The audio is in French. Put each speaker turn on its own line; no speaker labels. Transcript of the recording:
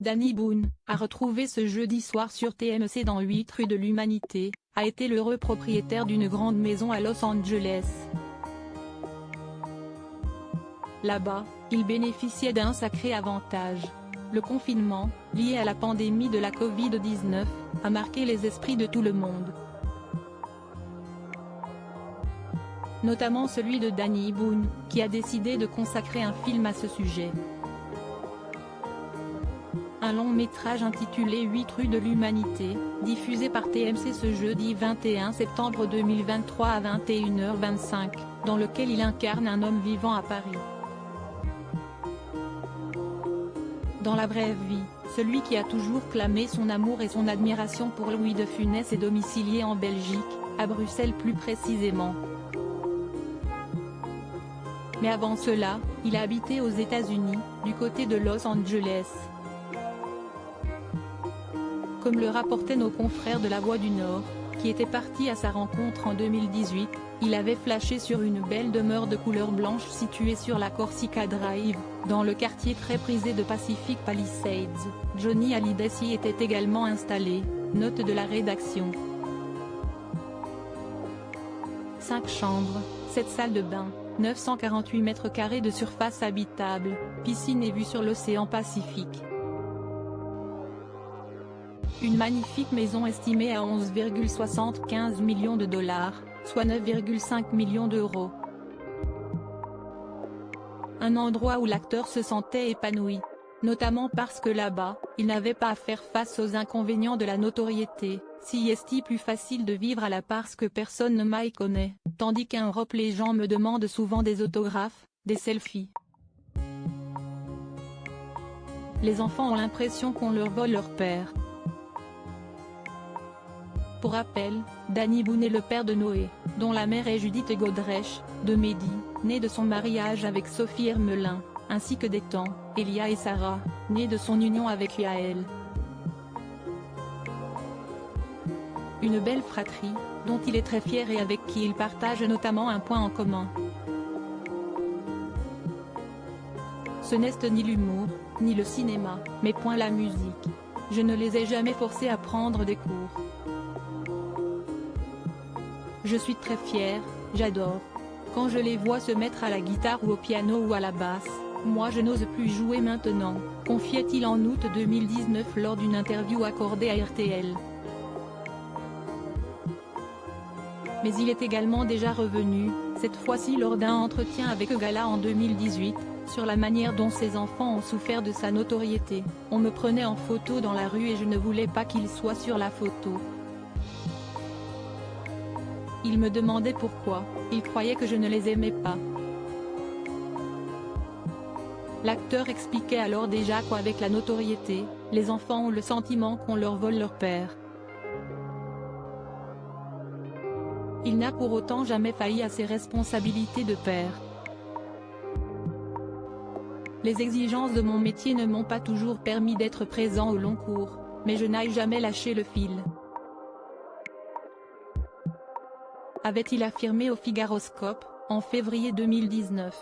Danny Boone, a retrouvé ce jeudi soir sur TMC dans 8 rues de l'Humanité, a été l'heureux propriétaire d'une grande maison à Los Angeles. Là-bas, il bénéficiait d'un sacré avantage. Le confinement, lié à la pandémie de la Covid-19, a marqué les esprits de tout le monde. Notamment celui de Danny Boone, qui a décidé de consacrer un film à ce sujet. Un long métrage intitulé 8 rues de l'Humanité, diffusé par TMC ce jeudi 21 septembre 2023 à 21h25, dans lequel il incarne un homme vivant à Paris. Dans la brève vie, celui qui a toujours clamé son amour et son admiration pour Louis de Funès est domicilié en Belgique, à Bruxelles plus précisément. Mais avant cela, il a habité aux États-Unis, du côté de Los Angeles. Comme le rapportaient nos confrères de La Voix du Nord, qui étaient partis à sa rencontre en 2018, il avait flashé sur une belle demeure de couleur blanche située sur la Corsica Drive, dans le quartier très prisé de Pacific Palisades. Johnny Hallyday y était également installé, note de la rédaction. 5 chambres, 7 salles de bain, 948 mètres carrés de surface habitable, piscine et vue sur l'océan Pacifique. Une magnifique maison estimée à 11,75 millions de dollars, soit 9,5 millions d'euros. Un endroit où l'acteur se sentait épanoui. Notamment parce que là-bas, il n'avait pas à faire face aux inconvénients de la notoriété, si est plus facile de vivre à la parce que personne ne m'y connaît, tandis qu'en Europe les gens me demandent souvent des autographes, des selfies. Les enfants ont l'impression qu'on leur vole leur père. Pour rappel, Danny Boone est le père de Noé, dont la mère est Judith Godrèche, de Mehdi, né de son mariage avec Sophie Hermelin, ainsi que d'Ethan, Elia et Sarah, nés de son union avec Yael. Une belle fratrie, dont il est très fier et avec qui il partage notamment un point en commun. Ce n'est ni l'humour, ni le cinéma, mais point la musique. Je ne les ai jamais forcés à prendre des cours. Je suis très fier, j'adore. Quand je les vois se mettre à la guitare ou au piano ou à la basse, moi je n'ose plus jouer maintenant, confiait-il en août 2019 lors d'une interview accordée à RTL. Mais il est également déjà revenu, cette fois-ci lors d'un entretien avec Gala en 2018, sur la manière dont ses enfants ont souffert de sa notoriété. On me prenait en photo dans la rue et je ne voulais pas qu'ils soient sur la photo. Ils me demandaient pourquoi, ils croyaient que je ne les aimais pas. L'acteur expliquait alors déjà qu'avec la notoriété, les enfants ont le sentiment qu'on leur vole leur père. Il n'a pour autant jamais failli à ses responsabilités de père. Les exigences de mon métier ne m'ont pas toujours permis d'être présent au long cours, mais je n'ai jamais lâché le fil. Avait-il affirmé au Figaroscope, en février 2019.